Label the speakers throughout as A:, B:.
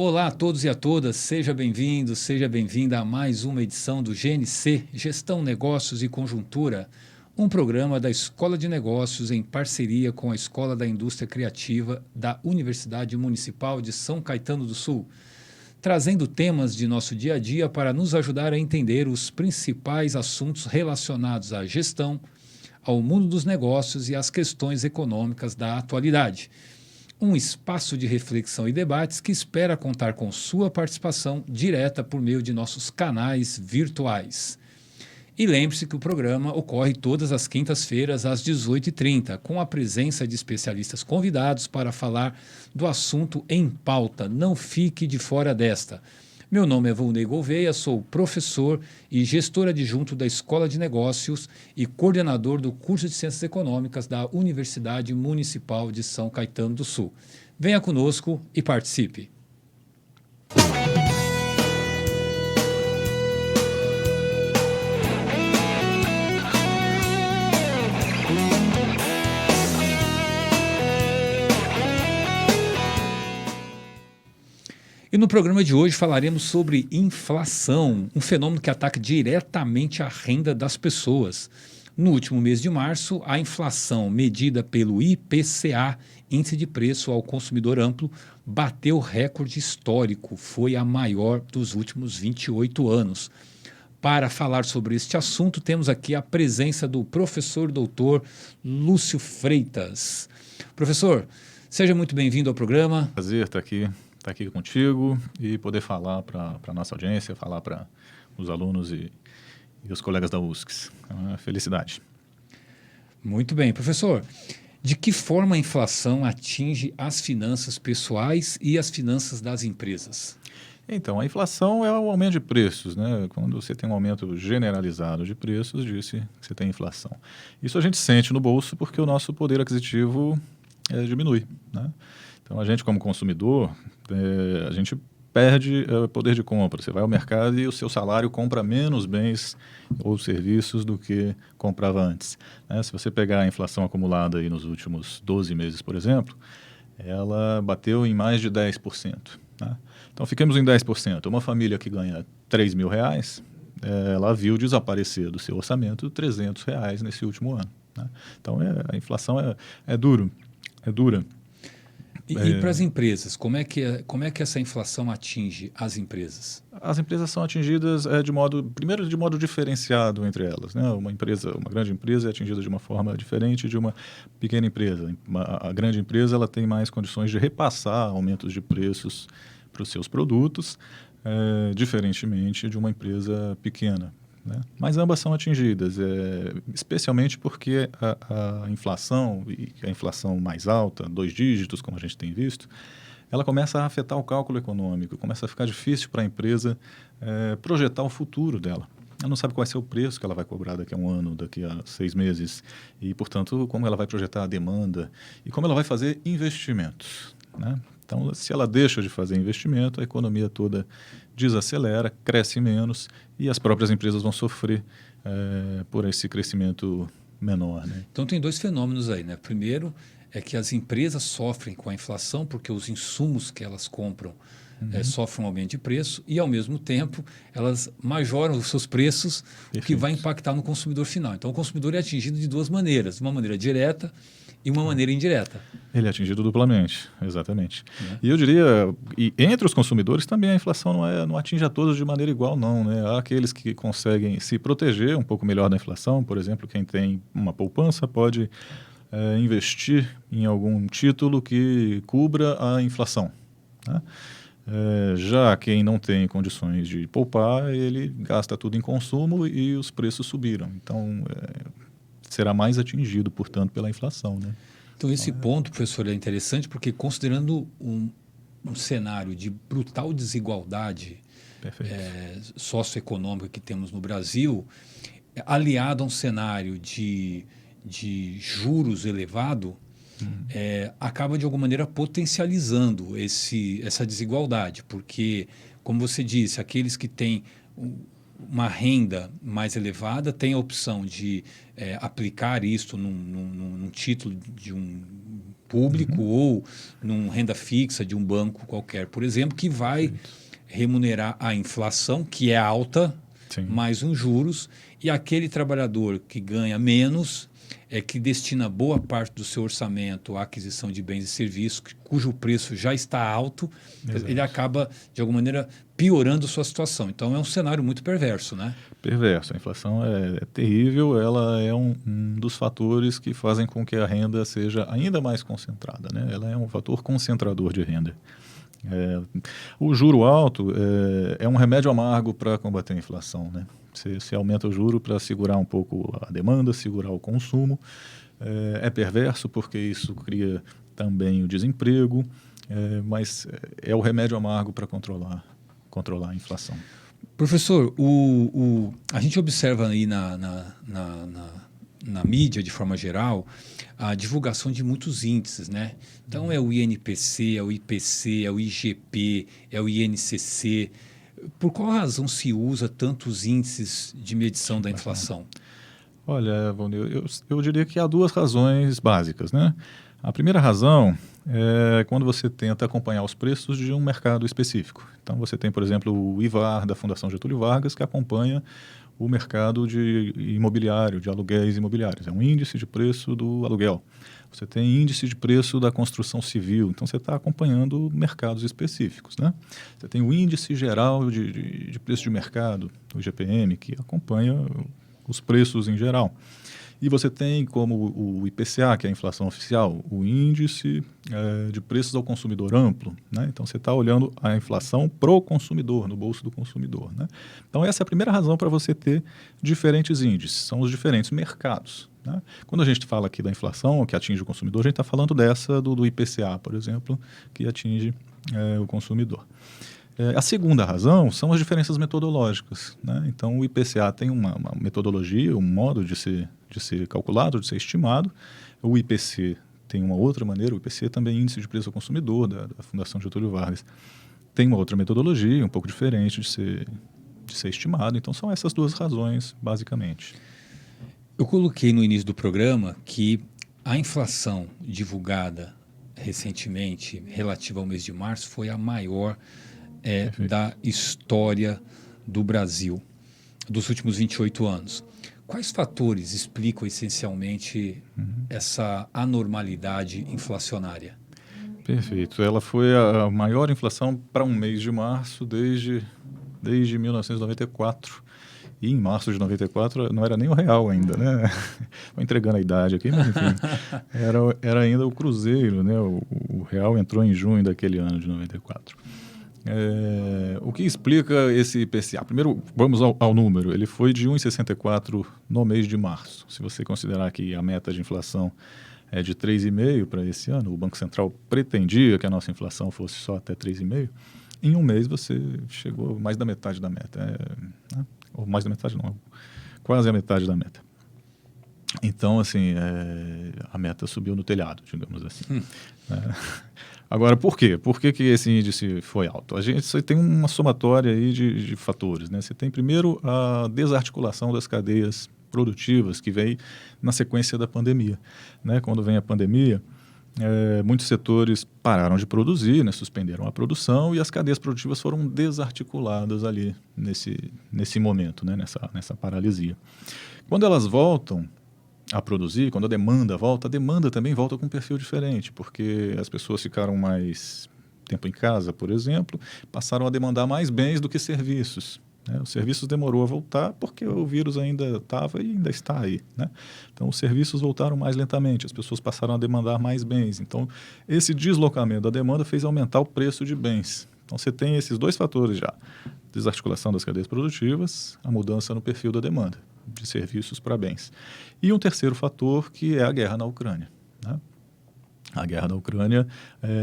A: Olá a todos e a todas, seja bem-vindo, seja bem-vinda a mais uma edição do GNC, Gestão, Negócios e Conjuntura, um programa da Escola de Negócios em parceria com a Escola da Indústria Criativa da Universidade Municipal de São Caetano do Sul, trazendo temas de nosso dia a dia para nos ajudar a entender os principais assuntos relacionados à gestão, ao mundo dos negócios e às questões econômicas da atualidade. Um espaço de reflexão e debates que espera contar com sua participação direta por meio de nossos canais virtuais. E lembre-se que o programa ocorre todas as quintas-feiras às 18h30, com a presença de especialistas convidados para falar do assunto em pauta. Não fique de fora desta. Meu nome é Volney Gouveia, sou professor e gestor adjunto da Escola de Negócios e coordenador do curso de Ciências Econômicas da Universidade Municipal de São Caetano do Sul. Venha conosco e participe. E no programa de hoje falaremos sobre inflação, um fenômeno que ataca diretamente a renda das pessoas. No último mês de março, a inflação medida pelo IPCA, Índice de Preço ao Consumidor Amplo, bateu recorde histórico, foi a maior dos últimos 28 anos. Para falar sobre este assunto, temos aqui a presença do professor doutor Lúcio Freitas. Professor, seja muito bem-vindo ao programa.
B: Prazer estar aqui contigo e poder falar para a nossa audiência, falar para os alunos e os colegas da USCS. É uma felicidade.
A: Muito bem. Professor, de que forma a inflação atinge as finanças pessoais e as finanças das empresas?
B: Então, a inflação é o aumento de preços, né? Quando você tem um aumento generalizado de preços, disse que você tem inflação. Isso a gente sente no bolso porque o nosso poder aquisitivo diminui, né? Então, a gente como consumidor, a gente perde poder de compra. Você vai ao mercado e o seu salário compra menos bens ou serviços do que comprava antes, né? Se você pegar a inflação acumulada aí nos últimos 12 meses, por exemplo, ela bateu em mais de 10%. Né? Então, fiquemos em 10%. Uma família que ganha R$3.000, ela viu desaparecer do seu orçamento R$300 nesse último ano. Né? Então, a inflação é dura.
A: E para as empresas, como é que essa inflação atinge as empresas?
B: As empresas são atingidas primeiro de modo diferenciado entre elas, né? Uma grande empresa é atingida de uma forma diferente de uma pequena empresa. A grande empresa ela tem mais condições de repassar aumentos de preços para os seus produtos, diferentemente de uma empresa pequena, né? Mas ambas são atingidas, especialmente porque a inflação, e a inflação mais alta, 2 dígitos, como a gente tem visto, ela começa a afetar o cálculo econômico, começa a ficar difícil para a empresa projetar o futuro dela. Ela não sabe qual vai ser o preço que ela vai cobrar daqui a um ano, daqui a 6 meses, e, portanto, como ela vai projetar a demanda e como ela vai fazer investimentos, né? Então, se ela deixa de fazer investimento, a economia toda desacelera, cresce menos e as próprias empresas vão sofrer por esse crescimento menor, né?
A: Então, tem dois fenômenos aí, né? Primeiro é que as empresas sofrem com a inflação porque os insumos que elas compram sofrem um aumento de preço e, ao mesmo tempo, elas majoram os seus preços, o que vai impactar no consumidor final. Então, o consumidor é atingido de duas maneiras, de uma maneira direta e uma maneira indireta.
B: Ele é atingido duplamente, exatamente. E eu diria, entre os consumidores também a inflação não atinge a todos de maneira igual, não, né? Há aqueles que conseguem se proteger um pouco melhor da inflação, por exemplo, quem tem uma poupança pode investir em algum título que cubra a inflação, né? Já quem não tem condições de poupar, ele gasta tudo em consumo e os preços subiram. Então, será mais atingido, portanto, pela inflação, né?
A: Então, esse ponto, professor, é interessante porque, considerando um cenário de brutal desigualdade socioeconômica que temos no Brasil, aliado a um cenário de juros elevado, acaba, de alguma maneira, potencializando essa desigualdade, porque, como você disse, aqueles que têm uma renda mais elevada têm a opção de aplicar isto num título público ou num renda fixa de um banco qualquer, por exemplo, que vai remunerar a inflação, que é alta,
B: Sim.
A: mais uns juros, e aquele trabalhador que ganha menos, que destina boa parte do seu orçamento à aquisição de bens e serviços, cujo preço já está alto,
B: Exato.
A: ele acaba, de alguma maneira, piorando sua situação. Então, é um cenário muito perverso, né?
B: Perverso. A inflação é terrível, ela é um dos fatores que fazem com que a renda seja ainda mais concentrada, né? Ela é um fator concentrador de renda. O juro alto é um remédio amargo para combater a inflação, né? Você aumenta o juro para segurar um pouco a demanda, segurar o consumo. É perverso porque isso cria também o desemprego, mas é o remédio amargo para controlar a inflação.
A: Professor, a gente observa aí na mídia, de forma geral, a divulgação de muitos índices, né? Então, é o INPC, é o IPC, é o IGP, é o INCC. Por qual razão se usa tantos índices de medição da inflação?
B: Olha, Valnir, eu diria que há duas razões básicas, né? A primeira razão é quando você tenta acompanhar os preços de um mercado específico. Então, você tem, por exemplo, o IVAR da Fundação Getúlio Vargas, que acompanha o mercado de imobiliário, de aluguéis imobiliários. É um índice de preço do aluguel. Você tem índice de preço da construção civil. Então, você está acompanhando mercados específicos, né? Você tem o índice geral de preço de mercado, o IGPM, que acompanha os preços em geral. E você tem como o IPCA, que é a inflação oficial, o índice de preços ao consumidor amplo, né? Então, você está olhando a inflação pro consumidor, no bolso do consumidor, né? Então, essa é a primeira razão para você ter diferentes índices, são os diferentes mercados, né? Quando a gente fala aqui da inflação, que atinge o consumidor, a gente está falando dessa do IPCA, por exemplo, que atinge o consumidor. A segunda razão são as diferenças metodológicas, né? Então, o IPCA tem uma metodologia, um modo de ser calculado, de ser estimado. O IPC tem uma outra maneira. O IPC também é Índice de Preço ao Consumidor, da Fundação Getúlio Vargas. Tem uma outra metodologia, um pouco diferente de ser estimado. Então, são essas duas razões, basicamente.
A: Eu coloquei no início do programa que a inflação divulgada recentemente, relativa ao mês de março, foi a maior da história do Brasil, dos últimos 28 anos. Quais fatores explicam essencialmente essa anormalidade inflacionária?
B: Perfeito. Ela foi a maior inflação para um mês de março desde 1994. E em março de 94 não era nem o real ainda, né? Estou entregando a idade aqui, mas enfim. Era ainda o cruzeiro, né? O real entrou em junho daquele ano de 94. O que explica esse IPCA? Primeiro, vamos ao número. Ele foi de 1,64 no mês de março. Se você considerar que a meta de inflação é de 3,5 para esse ano, o Banco Central pretendia que a nossa inflação fosse só até 3,5, em um mês você chegou mais da metade da meta. Né? Ou mais da metade não, quase a metade da meta. Então, assim, a meta subiu no telhado, digamos assim. Agora, por quê? Por que esse índice foi alto? Você tem uma somatória aí de fatores, né? Você tem, primeiro, a desarticulação das cadeias produtivas, que vem na sequência da pandemia, né? Quando vem a pandemia, muitos setores pararam de produzir, né? Suspenderam a produção e as cadeias produtivas foram desarticuladas ali nesse momento, né? Nessa paralisia. Quando elas voltam a produzir, quando a demanda também volta com um perfil diferente, porque as pessoas ficaram mais tempo em casa, por exemplo, passaram a demandar mais bens do que serviços, né? Os serviços demorou a voltar porque o vírus ainda estava e ainda está aí, né? Então, os serviços voltaram mais lentamente, as pessoas passaram a demandar mais bens. Então, esse deslocamento da demanda fez aumentar o preço de bens. Então, você tem esses dois fatores já, desarticulação das cadeias produtivas, a mudança no perfil da demanda, de serviços para bens. E um terceiro fator, que é a guerra na Ucrânia, né? A guerra na Ucrânia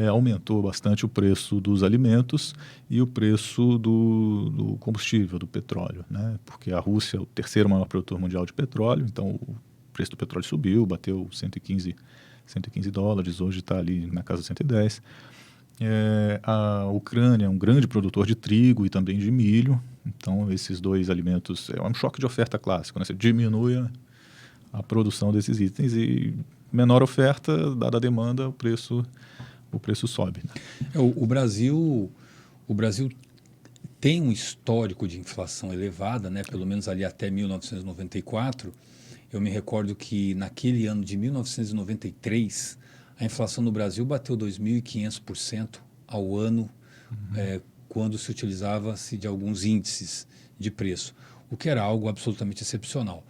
B: aumentou bastante o preço dos alimentos e o preço do combustível, do petróleo, né? Porque a Rússia é o terceiro maior produtor mundial de petróleo, então o preço do petróleo subiu, bateu 115 dólares, hoje está ali na casa de 110. A Ucrânia é um grande produtor de trigo e também de milho. Então, esses dois alimentos é um choque de oferta clássico, né? Você diminui a produção desses itens e menor oferta, dada a demanda, o preço sobe. Né?
A: O Brasil tem um histórico de inflação elevada, né? Pelo menos ali até 1994. Eu me recordo que naquele ano de 1993, a inflação no Brasil bateu 2.500% ao ano, quando se utilizava-se de alguns índices de preço, o que era algo absolutamente excepcional.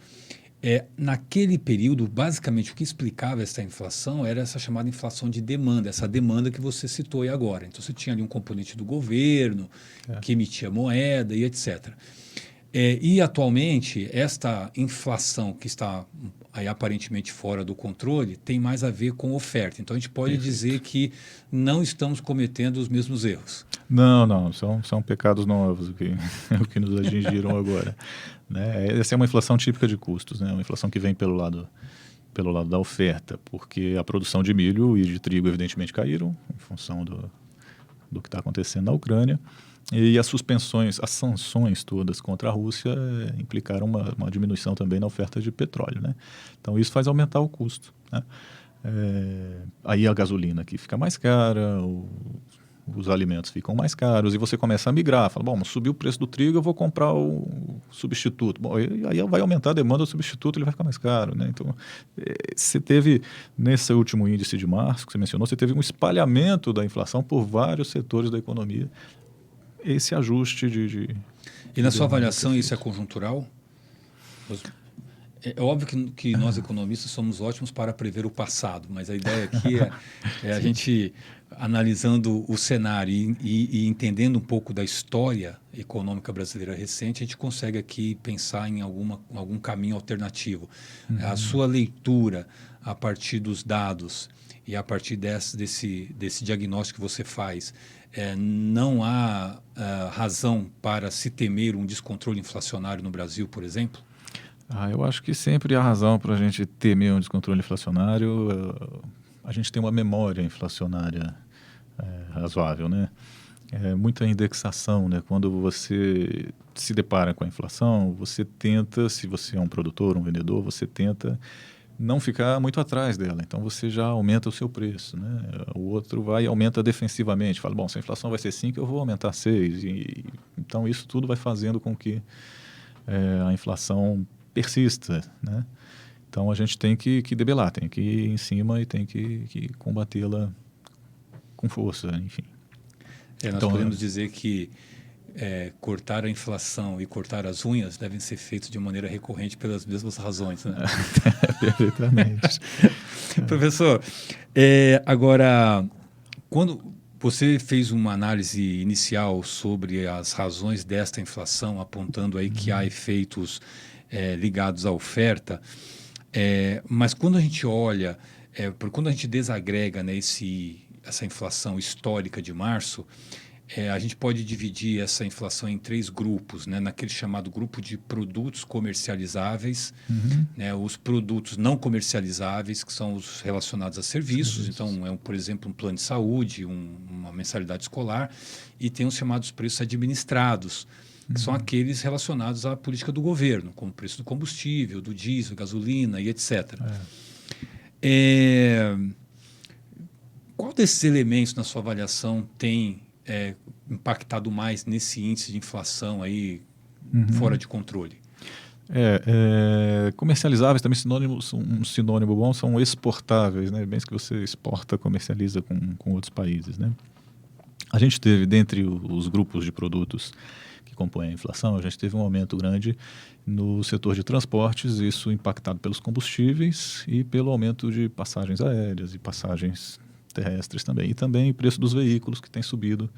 A: Naquele período, basicamente, o que explicava essa inflação era essa chamada inflação de demanda, essa demanda que você citou aí agora. Então, você tinha ali um componente do governo, que emitia moeda e etc. E, atualmente, esta inflação que está aí aparentemente fora do controle tem mais a ver com oferta. Então, a gente pode dizer que não estamos cometendo os mesmos erros.
B: Não, são pecados novos o que nos atingiram agora. Né? Essa é uma inflação típica de custos, né? Uma inflação que vem pelo lado da oferta, porque a produção de milho e de trigo evidentemente caíram em função do que está acontecendo na Ucrânia, e as sanções todas contra a Rússia implicaram uma diminuição também na oferta de petróleo, né? Então isso faz aumentar o custo, né? Aí a gasolina aqui fica mais cara, os alimentos ficam mais caros, e você começa a migrar, fala, bom, subiu o preço do trigo, eu vou comprar o substituto. Bom, aí vai aumentar a demanda do substituto, ele vai ficar mais caro, né? Então, você teve, nesse último índice de março que você mencionou, você teve um espalhamento da inflação por vários setores da economia. Esse ajuste
A: E na sua avaliação isso é conjuntural? É óbvio que nós economistas somos ótimos para prever o passado, mas a ideia aqui é a gente, analisando o cenário e entendendo um pouco da história econômica brasileira recente, a gente consegue aqui pensar em algum caminho alternativo. A sua leitura a partir dos dados e a partir desse diagnóstico que você faz, não há razão para se temer um descontrole inflacionário no Brasil, por exemplo?
B: Eu acho que sempre há razão para a gente temer um descontrole inflacionário. A gente tem uma memória inflacionária razoável, né? Muita indexação, né? Quando você se depara com a inflação, você tenta, se você é um produtor, um vendedor, você tenta não ficar muito atrás dela. Então você já aumenta o seu preço, né? O outro vai e aumenta defensivamente. Fala, bom, se a inflação vai ser 5, eu vou aumentar 6. Então isso tudo vai fazendo com que a inflação persista, né? Então a gente tem que debelar, tem que ir em cima e tem que combatê-la com força, enfim.
A: Nós podemos dizer que cortar a inflação e cortar as unhas devem ser feitos de maneira recorrente pelas mesmas razões, né?
B: Perfeitamente.
A: Professor, agora, quando você fez uma análise inicial sobre as razões desta inflação, apontando aí que há efeitos ligados à oferta, mas quando a gente olha, quando a gente desagrega, né, essa inflação histórica de março, a gente pode dividir essa inflação em 3 grupos, né? Naquele chamado grupo de produtos comercializáveis, né? Os produtos não comercializáveis, que são os relacionados a serviços. Então, por exemplo, um plano de saúde, uma mensalidade escolar, e tem os chamados preços administrados, que são aqueles relacionados à política do governo, como o preço do combustível, do diesel, gasolina e etc. Qual desses elementos, na sua avaliação, tem impactado mais nesse índice de inflação aí fora de controle?
B: Comercializáveis também um sinônimo bom são exportáveis, né? Bens que você exporta, comercializa com outros países, né? A gente teve, dentre os grupos de produtos que compõem a inflação, a gente teve um aumento grande no setor de transportes, isso impactado pelos combustíveis e pelo aumento de passagens aéreas e passagens terrestres também. E também o preço dos veículos, que tem subido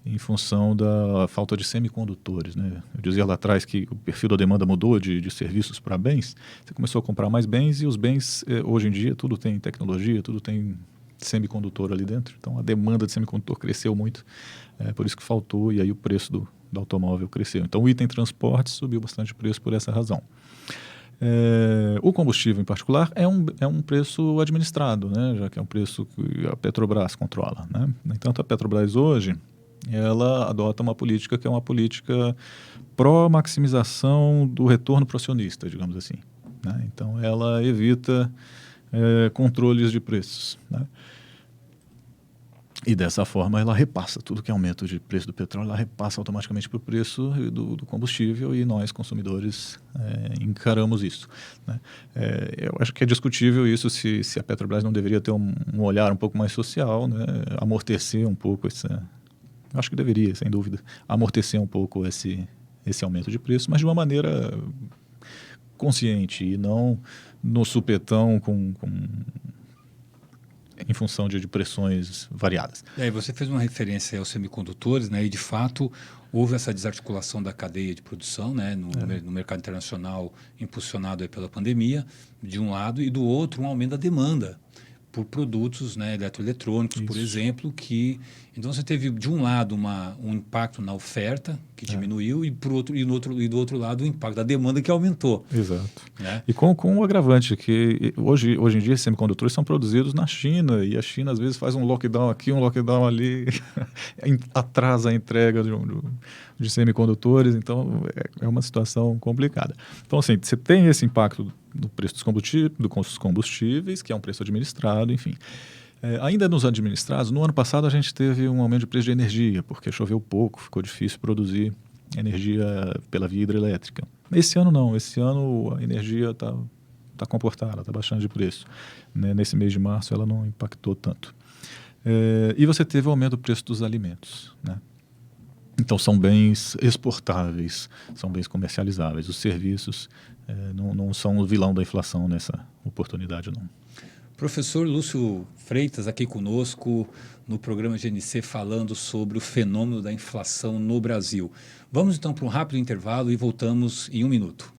B: em função da falta de semicondutores, né? Eu dizia lá atrás que o perfil da demanda mudou de serviços para bens. Você começou a comprar mais bens e os bens, hoje em dia, tudo tem tecnologia, tudo tem semicondutor ali dentro. Então, a demanda de semicondutor cresceu muito. Por isso que faltou, e aí o preço do automóvel cresceu. Então, o item transporte subiu bastante o preço por essa razão. O combustível, em particular, é um preço administrado, né? Já que é um preço que a Petrobras controla, né? No entanto, a Petrobras hoje, ela adota uma política que é uma política pró-maximização do retorno para o acionista, digamos assim, né? Então, ela evita controles de preços, né? E dessa forma ela repassa tudo que é aumento de preço do petróleo, ela repassa automaticamente para o preço do combustível, e nós, consumidores, encaramos isso, né? Eu acho que é discutível isso, se a Petrobras não deveria ter um olhar um pouco mais social, né? Amortecer um pouco acho que deveria, sem dúvida, amortecer um pouco esse aumento de preço, mas de uma maneira consciente e não no supetão em função de pressões variadas.
A: Você fez uma referência aos semicondutores, né? E de fato houve essa desarticulação da cadeia de produção, né? No mercado internacional, impulsionado aí pela pandemia, de um lado, e do outro um aumento da demanda por produtos, né, eletroeletrônicos, por exemplo, então você teve de um lado um impacto na oferta que diminuiu, e do outro lado o impacto da demanda que aumentou.
B: Exato.
A: Né?
B: E com o agravante que hoje em dia esses semicondutores são produzidos na China, e a China às vezes faz um lockdown aqui, um lockdown ali, atrasa a entrega de semicondutores, então é uma situação complicada. Então, assim, você tem esse impacto do preço dos combustíveis, que é um preço administrado, enfim. Ainda nos administrados, no ano passado a gente teve um aumento de preço de energia, porque choveu pouco, ficou difícil produzir energia pela via hidrelétrica. Esse ano não, esse ano a energia está comportada, está baixando de preço, né? Nesse mês de março ela não impactou tanto. E você teve o aumento do preço dos alimentos, né? Então são bens exportáveis, são bens comercializáveis. Os serviços não são o vilão da inflação nessa oportunidade, não.
A: Professor Lúcio Freitas aqui conosco no programa GNC, falando sobre o fenômeno da inflação no Brasil. Vamos então para um rápido intervalo e voltamos em 1 minuto.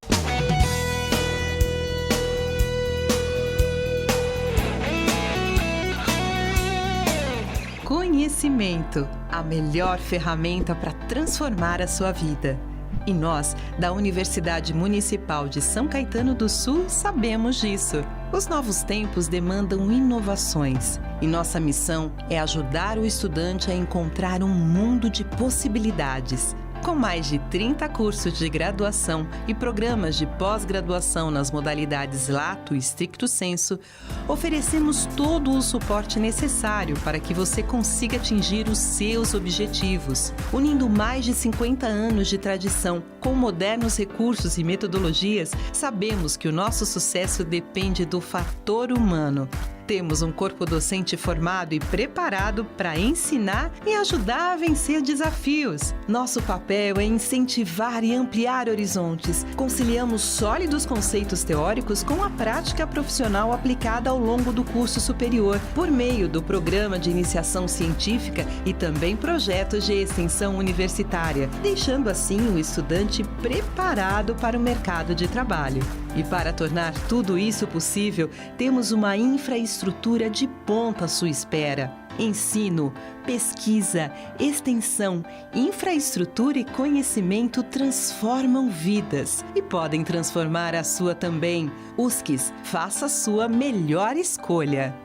C: Conhecimento, a melhor ferramenta para transformar a sua vida. E nós, da Universidade Municipal de São Caetano do Sul, sabemos disso. Os novos tempos demandam inovações e nossa missão é ajudar o estudante a encontrar um mundo de possibilidades. Com mais de 30 cursos de graduação e programas de pós-graduação nas modalidades Lato e Stricto Sensu, oferecemos todo o suporte necessário para que você consiga atingir os seus objetivos. Unindo mais de 50 anos de tradição com modernos recursos e metodologias, sabemos que o nosso sucesso depende do fator humano. Temos um corpo docente formado e preparado para ensinar e ajudar a vencer desafios. Nosso papel é incentivar e ampliar horizontes. Conciliamos sólidos conceitos teóricos com a prática profissional aplicada ao longo do curso superior, por meio do programa de iniciação científica e também projetos de extensão universitária, deixando assim o estudante preparado para o mercado de trabalho. E para tornar tudo isso possível, temos uma infraestrutura de ponta à sua espera. Ensino, pesquisa, extensão, infraestrutura e conhecimento transformam vidas e podem transformar a sua também. USCS, faça a sua melhor escolha.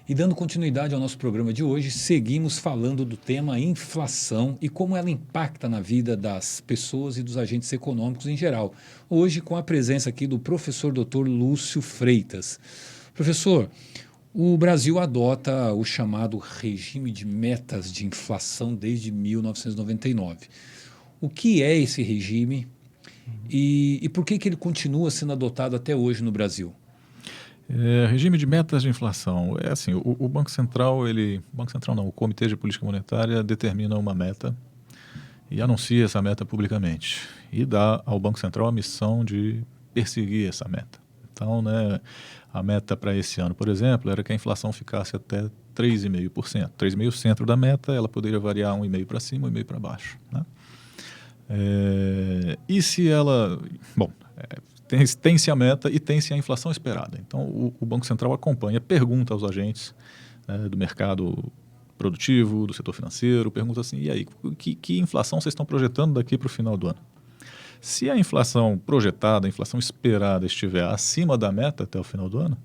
A: E dando continuidade ao nosso programa de hoje, seguimos falando do tema inflação e como ela impacta na vida das pessoas e dos agentes econômicos em geral. Hoje, com a presença aqui do professor Dr. Lúcio Freitas. Professor, o Brasil adota o chamado regime de metas de inflação desde 1999. O que é esse regime e por que ele continua sendo adotado até hoje no Brasil?
B: Regime de metas de inflação. É assim, o Banco Central, o Comitê de Política Monetária determina uma meta e anuncia essa meta publicamente. E dá ao Banco Central a missão de perseguir essa meta. Então, né, a meta para esse ano, por exemplo, era que a inflação ficasse até 3,5%. 3,5% centro da meta, ela poderia variar 1,5% para cima, 1,5% para baixo, né? E se ela... Tem-se a meta e tem-se a inflação esperada. Então, o Banco Central acompanha, pergunta aos agentes do mercado produtivo, do setor financeiro, pergunta assim, e aí, que inflação vocês estão projetando daqui para o final do ano? Se a inflação projetada, a inflação esperada estiver acima da meta até o final do ano,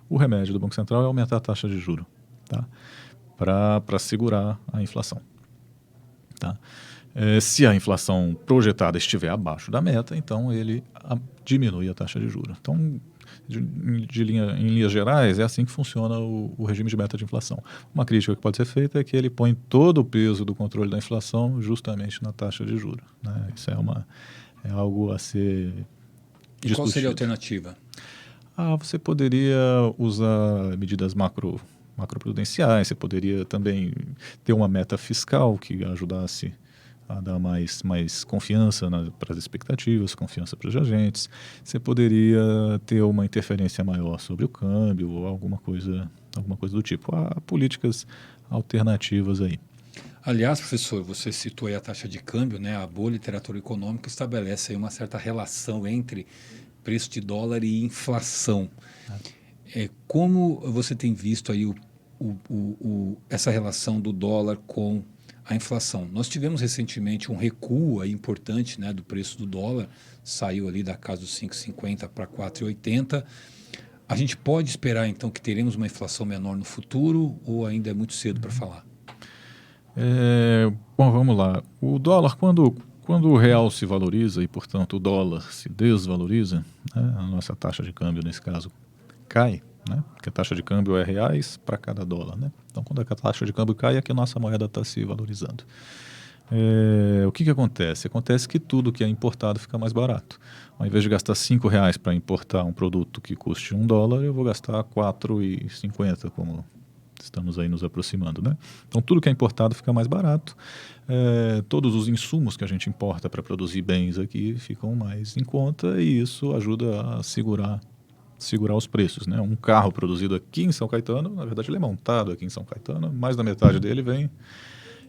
B: o remédio do Banco Central é aumentar a taxa de juros, tá? Para segurar a inflação. Tá? Se a inflação projetada estiver abaixo da meta, então ele diminui a taxa de juros. Então, em linhas gerais, é assim que funciona o regime de meta de inflação. Uma crítica que pode ser feita é que ele põe todo o peso do controle da inflação justamente na taxa de juros, né? Isso é algo a ser discutido.
A: E qual seria a alternativa?
B: Você poderia usar medidas macroprudenciais, você poderia também ter uma meta fiscal que ajudasse a dar mais confiança para as expectativas, confiança para os agentes. Você poderia ter uma interferência maior sobre o câmbio ou alguma coisa do tipo. Há políticas alternativas aí.
A: Aliás, professor, você citou aí a taxa de câmbio, né? A boa literatura econômica estabelece aí uma certa relação entre preço de dólar e inflação. Como você tem visto aí essa relação do dólar com a inflação? Nós tivemos recentemente um recuo aí importante, né, do preço do dólar, saiu ali da casa dos 5,50 para 4,80. A gente pode esperar então que teremos uma inflação menor no futuro ou ainda é muito cedo para falar?
B: Bom, vamos lá. O dólar, quando o real se valoriza e, portanto, o dólar se desvaloriza, né, a nossa taxa de câmbio, nesse caso, cai, né, porque a taxa de câmbio é reais para cada dólar. Né? Então, quando a taxa de câmbio cai, é que a nossa moeda está se valorizando. O que acontece? Acontece que tudo que é importado fica mais barato. Ao invés de gastar R$5 para importar um produto que custe $1, eu vou gastar R$4,50, como estamos aí nos aproximando, né? Então, tudo que é importado fica mais barato. Todos os insumos que a gente importa para produzir bens aqui ficam mais em conta e isso ajuda a segurar os preços, né? Um carro produzido aqui em São Caetano, na verdade ele é montado aqui em São Caetano, mais da metade dele vem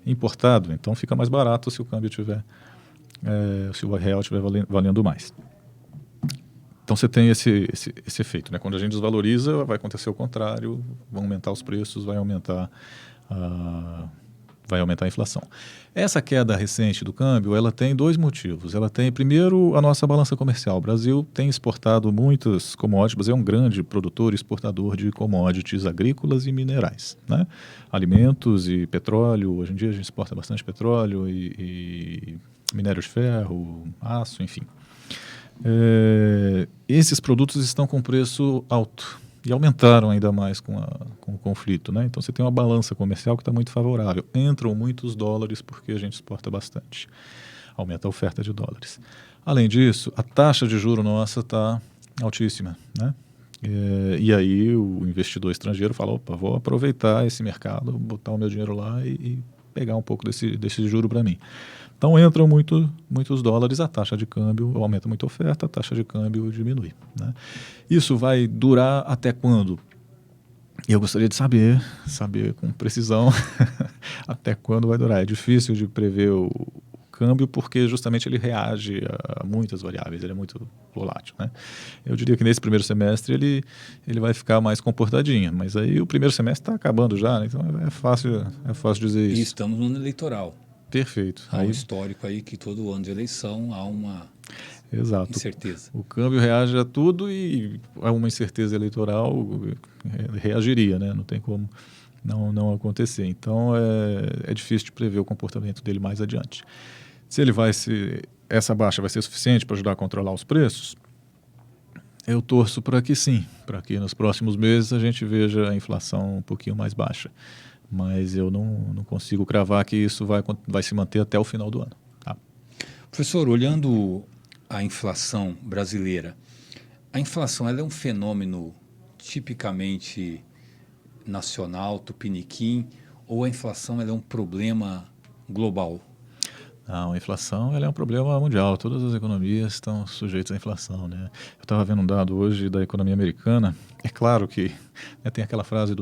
B: importado, então fica mais barato se o câmbio tiver, se o real estiver valendo mais. Então você tem esse efeito, né? Quando a gente desvaloriza, vai acontecer o contrário, vão aumentar os preços, vai aumentar a inflação. Essa queda recente do câmbio, ela tem dois motivos. Ela tem, primeiro, a nossa balança comercial. O Brasil tem exportado muitas commodities, é um grande produtor e exportador de commodities agrícolas e minerais, né? Alimentos e petróleo. Hoje em dia a gente exporta bastante petróleo e minério de ferro, aço, enfim. Esses produtos estão com preço alto e aumentaram ainda mais com o conflito, né? Então você tem uma balança comercial que está muito favorável. Entram muitos dólares porque a gente exporta bastante. Aumenta a oferta de dólares. Além disso, a taxa de juro nossa está altíssima, né? E aí o investidor estrangeiro fala, opa, vou aproveitar esse mercado, botar o meu dinheiro lá e pegar um pouco desse juro para mim. Então entram muitos dólares, a taxa de câmbio aumenta muito a oferta, a taxa de câmbio diminui, né? Isso vai durar até quando? Eu gostaria de saber com precisão até quando vai durar. É difícil de prever o câmbio porque justamente ele reage a muitas variáveis, ele é muito volátil, né? Eu diria que nesse primeiro semestre ele vai ficar mais comportadinho, mas aí o primeiro semestre está acabando já, né? Então é fácil dizer isso.
A: E estamos no ano eleitoral.
B: Perfeito.
A: Há um histórico aí que todo ano de eleição há uma incerteza. O
B: câmbio reage a tudo e há uma incerteza eleitoral reagiria, né? Não tem como não acontecer. Então é difícil de prever o comportamento dele mais adiante. Essa baixa vai ser suficiente para ajudar a controlar os preços? Eu torço para que sim, para que nos próximos meses a gente veja a inflação um pouquinho mais baixa. Mas eu não consigo cravar que isso vai se manter até o final do ano. Tá?
A: Professor, olhando a inflação brasileira, a inflação ela é um fenômeno tipicamente nacional, tupiniquim, ou a inflação ela é um problema global?
B: Não, a inflação ela é um problema mundial. Todas as economias estão sujeitas à inflação, né? Eu estava vendo um dado hoje da economia americana. É claro que tem aquela frase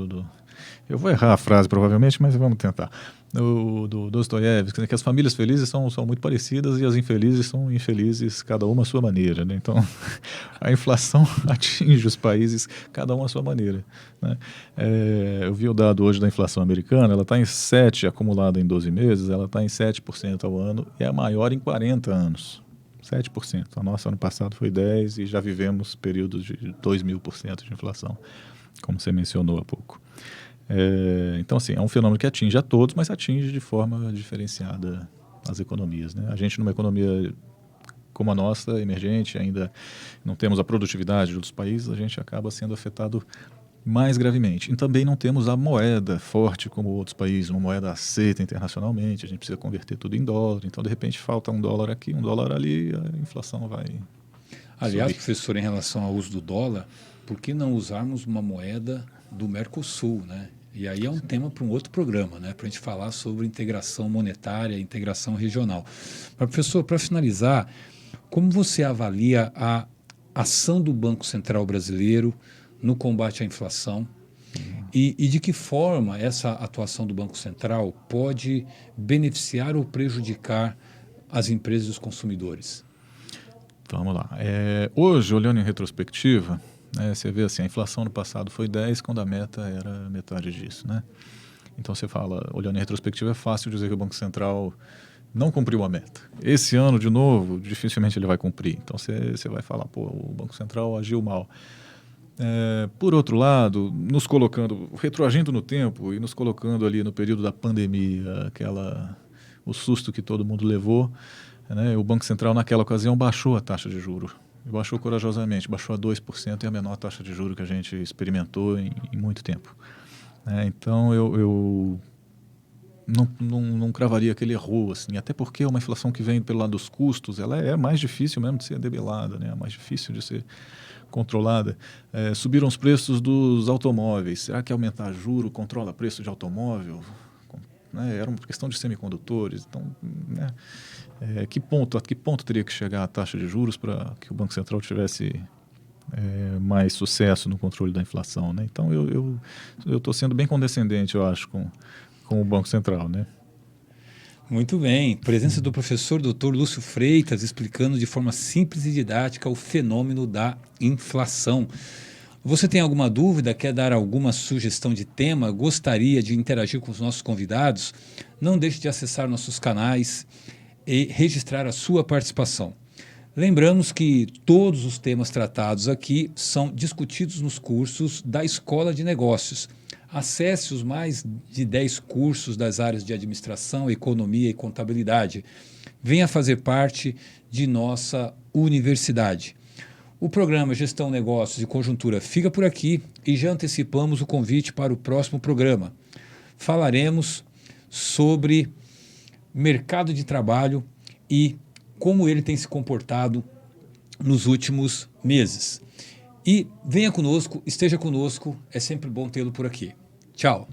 B: eu vou errar a frase provavelmente, mas vamos tentar. Do Dostoiévski, que as famílias felizes são muito parecidas e as infelizes são infelizes, cada uma à sua maneira, né? Então, a inflação atinge os países, cada um à sua maneira, né? Eu vi o dado hoje da inflação americana, ela está em 7%, acumulada em 12 meses, ela está em 7% ao ano, é a maior em 40 anos. 7%. A nossa ano passado foi 10% e já vivemos períodos de 2.000% de inflação, como você mencionou há pouco. Então, assim, é um fenômeno que atinge a todos, mas atinge de forma diferenciada as economias, né? A gente, numa economia como a nossa, emergente, ainda não temos a produtividade de outros países, a gente acaba sendo afetado mais gravemente. E também não temos a moeda forte como outros países, uma moeda aceita internacionalmente, a gente precisa converter tudo em dólar, então de repente falta $1 aqui, $1 ali, a inflação vai
A: Aliás,
B: subir.
A: professor, em relação ao uso do dólar, por que não usarmos uma moeda do Mercosul, né? E aí é um tema para um outro programa, né? Para a gente falar sobre integração monetária, integração regional. Mas, professor, para finalizar, como você avalia a ação do Banco Central brasileiro no combate à inflação e de que forma essa atuação do Banco Central pode beneficiar ou prejudicar as empresas e os consumidores?
B: Vamos lá. Hoje, olhando em retrospectiva, né, você vê assim, a inflação no passado foi 10, quando a meta era metade disso, né? Então você fala, olhando em retrospectiva, é fácil dizer que o Banco Central não cumpriu a meta. Esse ano, de novo, dificilmente ele vai cumprir. Então você vai falar, pô, o Banco Central agiu mal. Por outro lado, nos colocando, retroagindo no tempo e nos colocando ali no período da pandemia, o susto que todo mundo levou, né, o Banco Central naquela ocasião baixou a taxa de juros. Baixou corajosamente, baixou a 2%, é a menor taxa de juros que a gente experimentou em muito tempo. Então eu não cravaria que ele errou, assim, até porque uma inflação que vem pelo lado dos custos, ela é mais difícil mesmo de ser debelada, né? É mais difícil de ser controlada. Subiram os preços dos automóveis. Será que aumentar juro controla preço de automóvel? Era uma questão de semicondutores. Então, né? A que ponto teria que chegar a taxa de juros para que o Banco Central tivesse mais sucesso no controle da inflação, né? Então, eu estou sendo bem condescendente, eu acho, com o Banco Central, né?
A: Muito bem. Presença do professor Dr. Lúcio Freitas explicando de forma simples e didática o fenômeno da inflação. Você tem alguma dúvida, quer dar alguma sugestão de tema, gostaria de interagir com os nossos convidados? Não deixe de acessar nossos canais e registrar a sua participação. Lembramos que todos os temas tratados aqui são discutidos nos cursos da Escola de Negócios. Acesse os mais de 10 cursos das áreas de administração, economia e contabilidade. Venha fazer parte de nossa universidade. O programa Gestão, Negócios e Conjuntura fica por aqui e já antecipamos o convite para o próximo programa. Falaremos sobre mercado de trabalho e como ele tem se comportado nos últimos meses. E venha conosco, esteja conosco, é sempre bom tê-lo por aqui. Tchau!